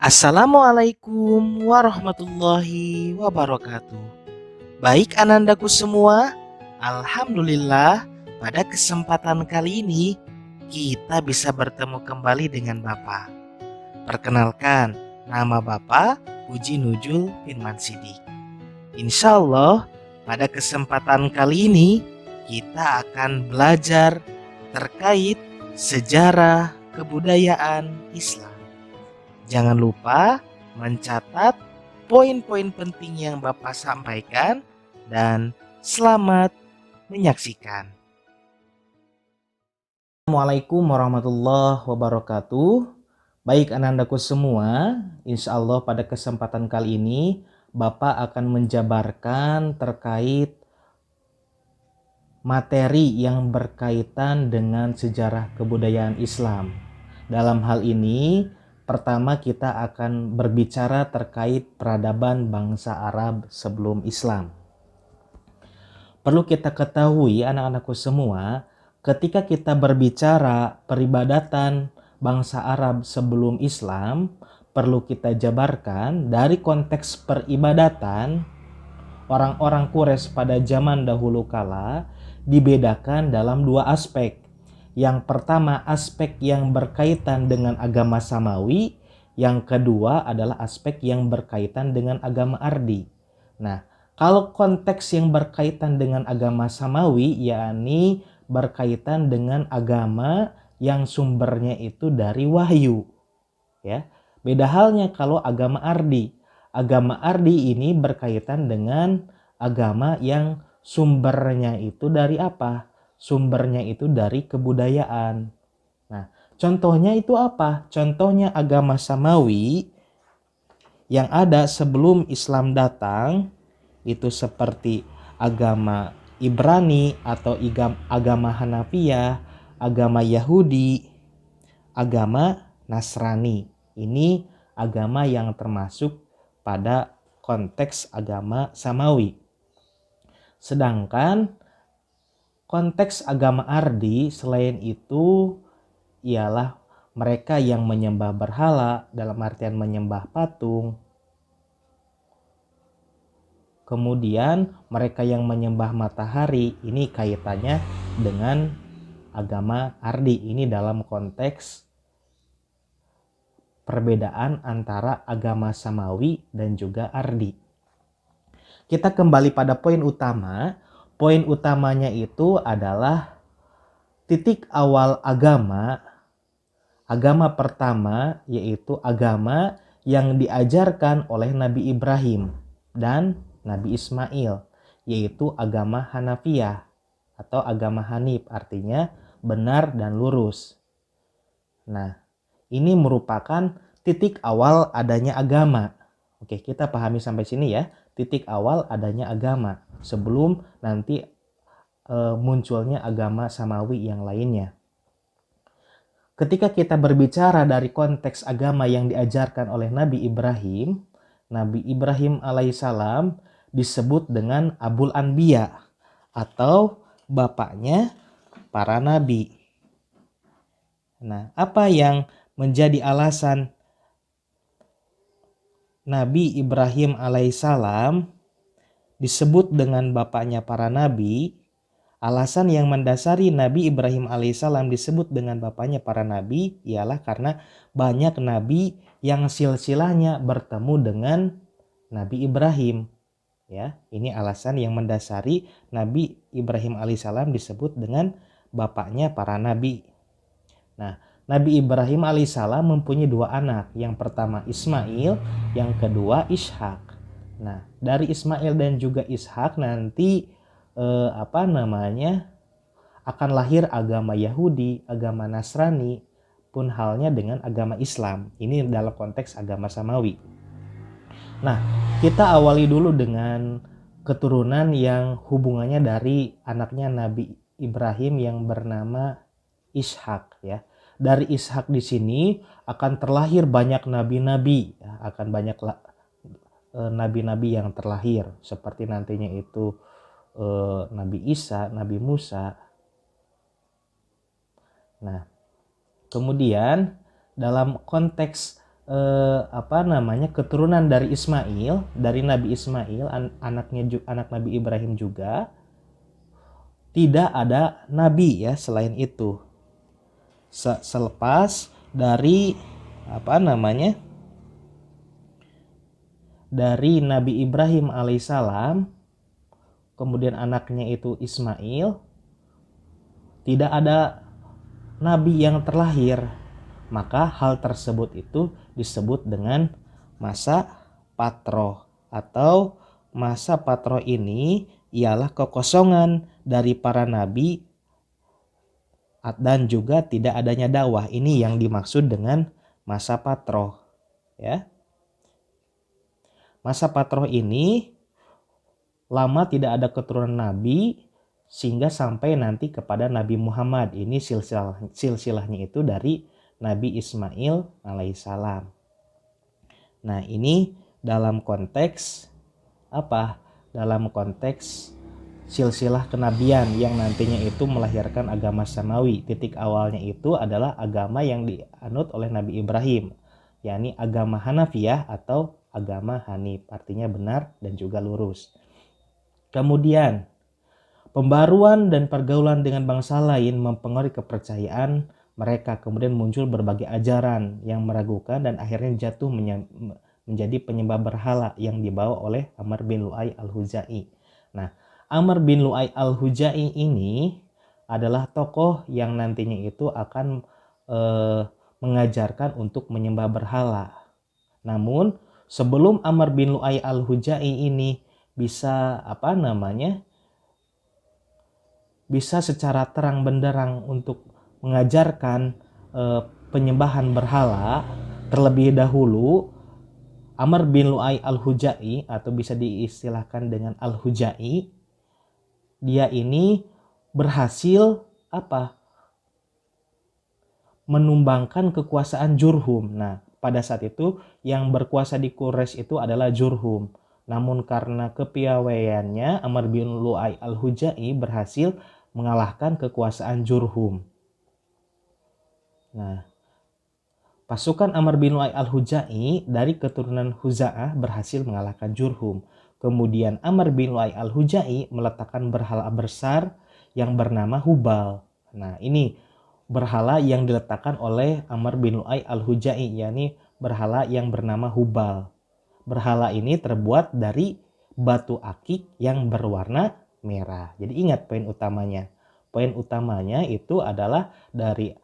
Assalamualaikum warahmatullahi wabarakatuh. Baik anandaku semua, alhamdulillah pada kesempatan kali ini kita bisa bertemu kembali dengan Bapak. Perkenalkan, nama Bapak Puji Nujul bin Mansidik. Insya Allah pada kesempatan kali ini kita akan belajar terkait sejarah kebudayaan Islam. Jangan lupa mencatat poin-poin penting yang Bapak sampaikan dan selamat menyaksikan. Assalamualaikum warahmatullahi wabarakatuh. Baik anandaku semua, insya Allah pada kesempatan kali ini Bapak akan menjabarkan terkait materi yang berkaitan dengan sejarah kebudayaan Islam. Dalam hal ini, pertama kita akan berbicara terkait peradaban bangsa Arab sebelum Islam. Perlu kita ketahui anak-anakku semua, ketika kita berbicara peribadatan bangsa Arab sebelum Islam, perlu kita jabarkan dari konteks peribadatan orang-orang Quraisy pada zaman dahulu kala dibedakan dalam dua aspek. Yang pertama aspek yang berkaitan dengan agama Samawi, yang kedua adalah aspek yang berkaitan dengan agama Ardi. Nah, kalau konteks yang berkaitan dengan agama Samawi, yakni berkaitan dengan agama yang sumbernya itu dari wahyu, ya. Beda halnya kalau agama Ardi. Agama Ardi ini berkaitan dengan agama yang sumbernya itu dari apa? Sumbernya itu dari kebudayaan. Nah, contohnya itu apa? Contohnya agama Samawi yang ada sebelum Islam datang itu seperti agama Ibrani atau agama Hanafiyah, agama Yahudi, agama Nasrani. Ini agama yang termasuk pada konteks agama Samawi. Sedangkan konteks agama Ardi selain itu ialah mereka yang menyembah berhala, dalam artian menyembah patung. Kemudian mereka yang menyembah matahari, ini kaitannya dengan agama Ardi. Ini dalam konteks perbedaan antara agama Samawi dan juga Ardi. Kita kembali pada poin utama. Poin utamanya itu adalah titik awal agama. Agama pertama yaitu agama yang diajarkan oleh Nabi Ibrahim dan Nabi Ismail, yaitu agama Hanafiyah atau agama Hanif, artinya benar dan lurus. Nah, ini merupakan titik awal adanya agama. Oke, kita pahami sampai sini ya. Titik awal adanya agama sebelum nanti munculnya agama Samawi yang lainnya. Ketika kita berbicara dari konteks agama yang diajarkan oleh Nabi Ibrahim alaihissalam disebut dengan Abul Anbiya atau bapaknya para nabi. Nah, apa yang menjadi alasan Nabi Ibrahim alaihissalam disebut dengan bapaknya para nabi? Alasan yang mendasari Nabi Ibrahim alaihissalam disebut dengan bapaknya para nabi ialah karena banyak nabi yang silsilahnya bertemu dengan Nabi Ibrahim. Ya, ini alasan yang mendasari Nabi Ibrahim alaihissalam disebut dengan bapaknya para nabi. Nah, Nabi Ibrahim alaihissalam mempunyai dua anak. Yang pertama Ismail, yang kedua Ishak. Nah, dari Ismail dan juga Ishak nanti akan lahir agama Yahudi, agama Nasrani, pun halnya dengan agama Islam. Ini dalam konteks agama Samawi. Nah, kita awali dulu dengan keturunan yang hubungannya dari anaknya Nabi Ibrahim yang bernama Ishak, ya. Dari Ishak di sini akan terlahir banyak nabi-nabi, ya. Akan banyak nabi-nabi yang terlahir seperti nantinya itu Nabi Isa, Nabi Musa. Nah, kemudian dalam konteks keturunan dari Ismail, dari Nabi Ismail, anak Nabi Ibrahim juga. Tidak ada nabi ya selain itu. Selepas dari dari Nabi Ibrahim alaihissalam, kemudian anaknya itu Ismail, tidak ada nabi yang terlahir. Maka hal tersebut itu disebut dengan masa patroh, atau masa patroh ini ialah kekosongan dari para nabi dan juga tidak adanya dakwah. Ini yang dimaksud dengan masa patroh ya. Masa patroh ini lama tidak ada keturunan nabi sehingga sampai nanti kepada Nabi Muhammad. Ini silsilahnya itu dari Nabi Ismail alaihissalam. Nah, ini dalam konteks apa? Dalam konteks silsilah kenabian yang nantinya itu melahirkan agama samawi. Titik awalnya itu adalah agama yang dianut oleh Nabi Ibrahim, yakni agama Hanafiyah atau agama Hanif, artinya benar dan juga lurus. Kemudian pembaruan dan pergaulan dengan bangsa lain mempengaruhi kepercayaan mereka. Kemudian muncul berbagai ajaran yang meragukan dan akhirnya jatuh menjadi penyembah berhala yang dibawa oleh Amr bin Lu'ay al-Huzai. Nah, Amr bin Lu'ay al-Huzai ini adalah tokoh yang nantinya itu akan mengajarkan untuk menyembah berhala. Namun sebelum Amr bin Lu'ay al-Huzai ini bisa bisa secara terang benderang untuk mengajarkan penyembahan berhala, terlebih dahulu Amr bin Lu'ay al-Huzai, atau bisa diistilahkan dengan al-Huzai, dia ini berhasil menumbangkan kekuasaan Jurhum. Nah, pada saat itu yang berkuasa di Quraisy itu adalah Jurhum. Namun karena kepiawaiannya, Amr bin Lu'ay al-Huzai berhasil mengalahkan kekuasaan Jurhum. Nah, pasukan Amr bin Lu'ay al-Huzai dari keturunan Huza'ah berhasil mengalahkan Jurhum. Kemudian Amr bin Lu'ay al-Huzai meletakkan berhala besar yang bernama Hubal. Nah, ini berhala yang diletakkan oleh Amr bin Lu'ay al-Huzai, yakni berhala yang bernama Hubal. Berhala ini terbuat dari batu akik yang berwarna merah. Jadi ingat poin utamanya. Poin utamanya itu adalah dari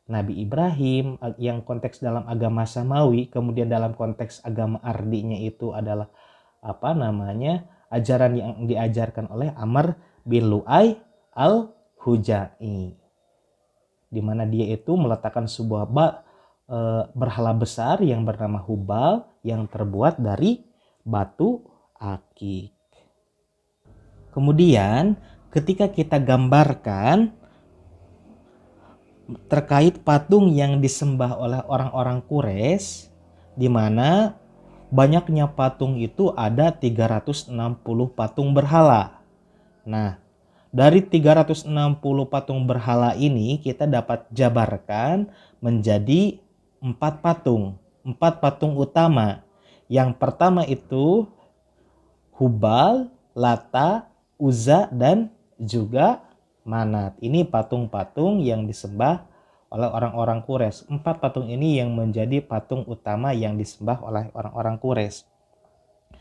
Nabi Ibrahim yang konteks dalam agama Samawi, kemudian dalam konteks agama Ardinya itu adalah ajaran yang diajarkan oleh Amr bin Lu'ay al-Huzai, di mana dia itu meletakkan sebuah berhala besar yang bernama Hubal yang terbuat dari batu akik. Kemudian ketika kita gambarkan terkait patung yang disembah oleh orang-orang Quraisy, di mana banyaknya patung itu ada 360 patung berhala. Nah, dari 360 patung berhala ini kita dapat jabarkan menjadi 4 patung utama. Yang pertama itu Hubal, Lata, Uzza, dan juga Manat. Ini patung-patung yang disembah oleh orang-orang Quraisy. 4 patung ini yang menjadi patung utama yang disembah oleh orang-orang Quraisy.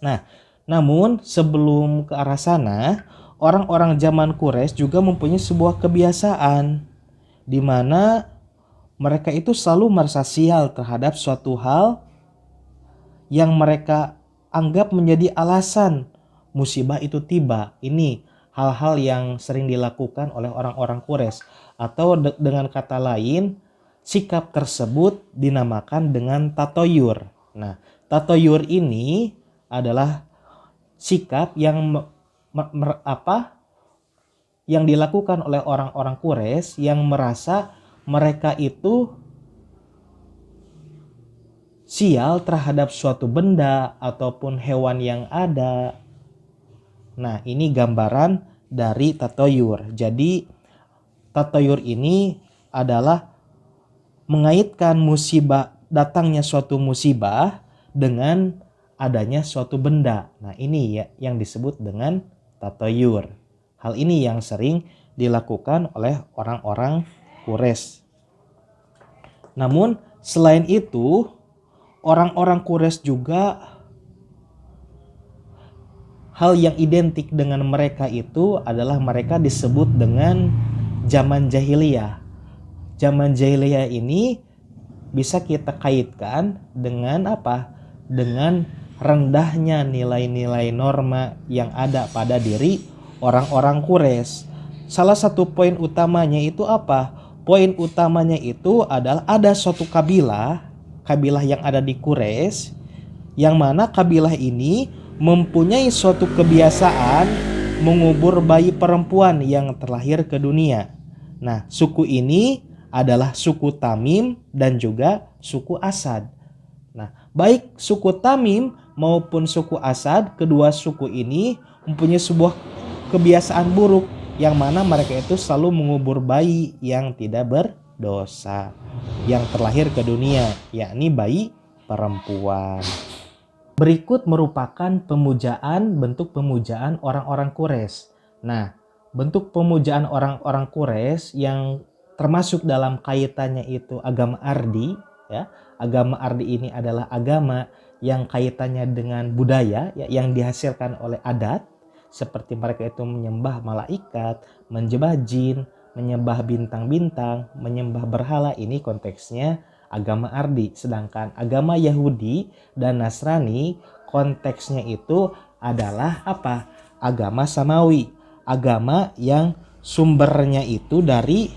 Nah, namun sebelum ke arah sana, orang-orang zaman Quraisy juga mempunyai sebuah kebiasaan di mana mereka itu selalu merasa sial terhadap suatu hal yang mereka anggap menjadi alasan musibah itu tiba. Ini hal-hal yang sering dilakukan oleh orang-orang Quraisy, atau dengan kata lain, sikap tersebut dinamakan dengan tatoyur. Nah, tatoyur ini adalah sikap yang yang dilakukan oleh orang-orang Quraisy yang merasa mereka itu sial terhadap suatu benda ataupun hewan yang ada. Nah, ini gambaran dari tatoyur. Jadi tatoyur ini adalah mengaitkan musibah datangnya suatu musibah dengan adanya suatu benda. Nah, ini ya yang disebut dengan tatayur. Hal ini yang sering dilakukan oleh orang-orang Quraisy. Namun selain itu, orang-orang Quraisy juga hal yang identik dengan mereka itu adalah mereka disebut dengan zaman jahiliyah. Zaman jahiliyah ini bisa kita kaitkan dengan apa? Dengan rendahnya nilai-nilai norma yang ada pada diri orang-orang Quraisy. Salah satu poin utamanya itu apa? Poin utamanya itu adalah ada suatu kabilah yang ada di Quraisy, yang mana kabilah ini mempunyai suatu kebiasaan mengubur bayi perempuan yang terlahir ke dunia. Nah, suku ini adalah suku Tamim dan juga suku Asad. Nah, baik suku Tamim maupun suku Asad, kedua suku ini mempunyai sebuah kebiasaan buruk yang mana mereka itu selalu mengubur bayi yang tidak berdosa yang terlahir ke dunia, yakni bayi perempuan. Berikut merupakan bentuk pemujaan orang-orang Quraisy. Nah, bentuk pemujaan orang-orang Quraisy yang termasuk dalam kaitannya itu agama Ardi, ya. Agama Ardi ini adalah agama yang kaitannya dengan budaya, ya, yang dihasilkan oleh adat, seperti mereka itu menyembah malaikat, menyembah jin, menyembah bintang-bintang, menyembah berhala. Ini konteksnya agama Ardi. Sedangkan agama Yahudi dan Nasrani konteksnya itu adalah apa? Agama Samawi, agama yang sumbernya itu dari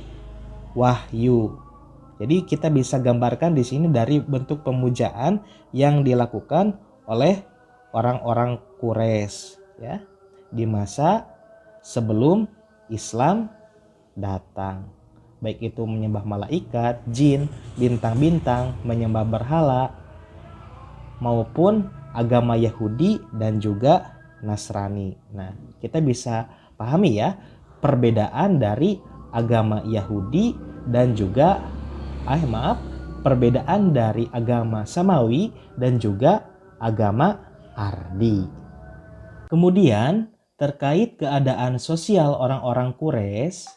wahyu. Jadi kita bisa gambarkan di sini dari bentuk pemujaan yang dilakukan oleh orang-orang Quraisy, ya, di masa sebelum Islam datang. Baik itu menyembah malaikat, jin, bintang-bintang, menyembah berhala, maupun agama Yahudi dan juga Nasrani. Nah, kita bisa pahami ya perbedaan dari agama Yahudi dan juga perbedaan dari agama Samawi dan juga agama Ardi. Kemudian terkait keadaan sosial orang-orang Quraisy,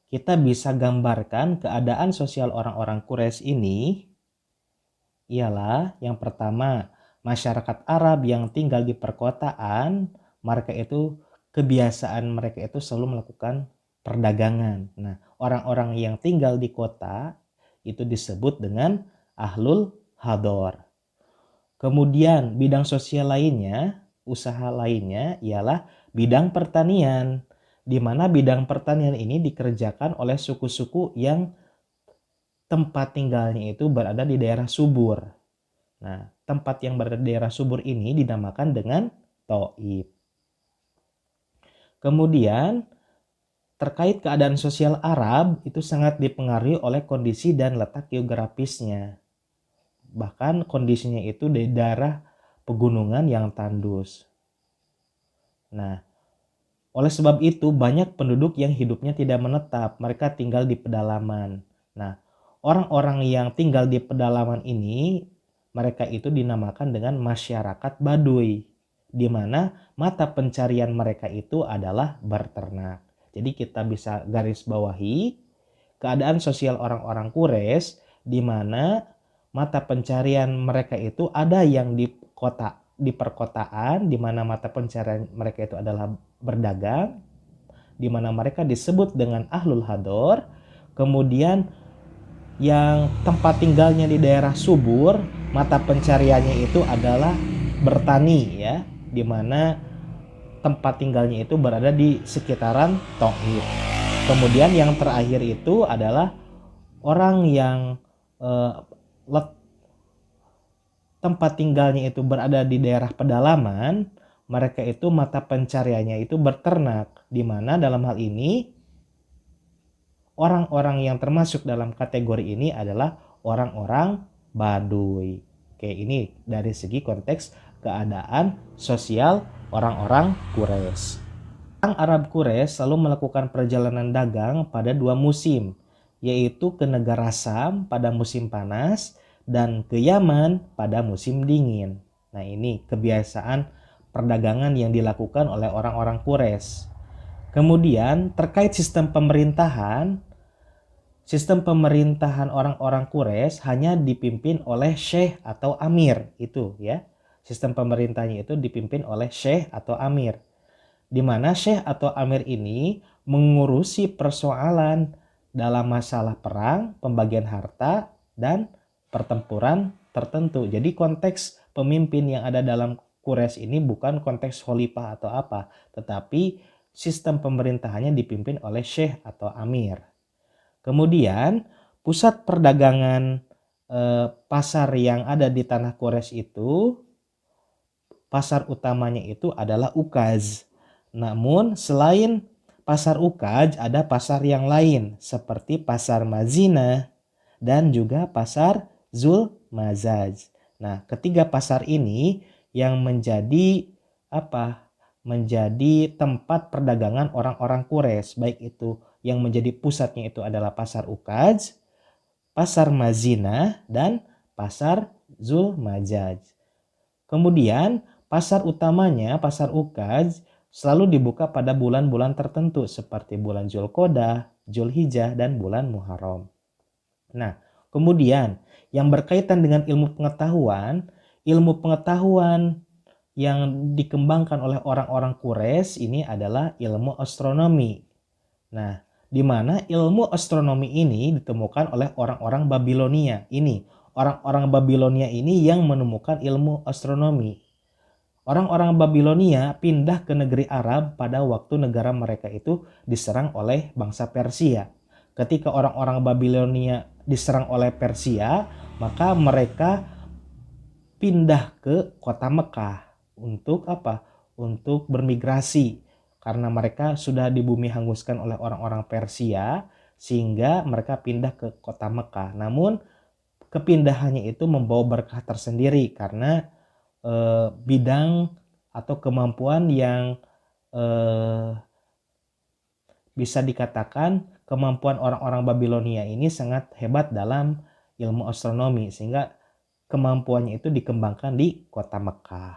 kita bisa gambarkan keadaan sosial orang-orang Quraisy ini ialah yang pertama, masyarakat Arab yang tinggal di perkotaan, kebiasaan mereka itu selalu melakukan perdagangan. Nah, orang-orang yang tinggal di kota itu disebut dengan ahlul hador. Kemudian bidang sosial lainnya, usaha lainnya ialah bidang pertanian, di mana bidang pertanian ini dikerjakan oleh suku-suku yang tempat tinggalnya itu berada di daerah subur. Nah, tempat yang berada di daerah subur ini dinamakan dengan Thaif. Kemudian terkait keadaan sosial Arab itu sangat dipengaruhi oleh kondisi dan letak geografisnya. Bahkan kondisinya itu di daerah pegunungan yang tandus. Nah, oleh sebab itu banyak penduduk yang hidupnya tidak menetap, mereka tinggal di pedalaman. Nah, orang-orang yang tinggal di pedalaman ini, mereka itu dinamakan dengan masyarakat Baduy, di mana mata pencarian mereka itu adalah berternak. Jadi kita bisa garis bawahi keadaan sosial orang-orang Quraisy di mana mata pencarian mereka itu ada yang di perkotaan, di mana mata pencarian mereka itu adalah berdagang, di mana mereka disebut dengan ahlul hador. Kemudian yang tempat tinggalnya di daerah subur, mata pencariannya itu adalah bertani, ya, di mana tempat tinggalnya itu berada di sekitaran Thaif. Kemudian yang terakhir itu adalah orang yang tempat tinggalnya itu berada di daerah pedalaman, mereka itu mata pencariannya itu berternak, di mana dalam hal ini orang-orang yang termasuk dalam kategori ini adalah orang-orang Baduy. Oke, ini dari segi konteks keadaan sosial orang-orang Quraisy. Orang Arab Quraisy selalu melakukan perjalanan dagang pada 2 musim, yaitu ke negara Sam pada musim panas dan ke Yaman pada musim dingin. Nah, ini kebiasaan perdagangan yang dilakukan oleh orang-orang Quraisy. Kemudian terkait sistem pemerintahan orang-orang Quraisy hanya dipimpin oleh syekh atau amir, itu ya. Sistem pemerintahnya itu dipimpin oleh syekh atau amir, di mana syekh atau amir ini mengurusi persoalan dalam masalah perang, pembagian harta, dan pertempuran tertentu. Jadi konteks pemimpin yang ada dalam Quraisy ini bukan konteks khalifah atau apa, tetapi sistem pemerintahannya dipimpin oleh syekh atau amir. Kemudian pusat perdagangan pasar yang ada di tanah Quraisy itu, pasar utamanya itu adalah Ukaz. Namun selain pasar Ukaz ada pasar yang lain seperti pasar Mazinah dan juga pasar Zulmazaj. Nah, ketiga pasar ini yang menjadi menjadi tempat perdagangan orang-orang Quraisy, baik itu yang menjadi pusatnya itu adalah pasar Ukaz, pasar Mazinah, dan pasar Zulmazaj. Kemudian pasar utamanya, pasar Ukaz, selalu dibuka pada bulan-bulan tertentu seperti bulan Zulqa'dah, Zulhijjah, dan bulan Muharram. Nah, kemudian yang berkaitan dengan ilmu pengetahuan yang dikembangkan oleh orang-orang Quraisy ini adalah ilmu astronomi. Nah, di mana ilmu astronomi ini ditemukan oleh orang-orang Babilonia. Ini orang-orang Babilonia ini yang menemukan ilmu astronomi. Orang-orang Babilonia pindah ke negeri Arab pada waktu negara mereka itu diserang oleh bangsa Persia. Ketika orang-orang Babilonia diserang oleh Persia, maka mereka pindah ke kota Mekah untuk Untuk bermigrasi, karena mereka sudah di bumi hanguskan oleh orang-orang Persia, sehingga mereka pindah ke kota Mekah. Namun kepindahannya itu membawa berkah tersendiri karena bidang atau kemampuan yang bisa dikatakan kemampuan orang-orang Babilonia ini sangat hebat dalam ilmu astronomi, sehingga kemampuannya itu dikembangkan di kota Mekah.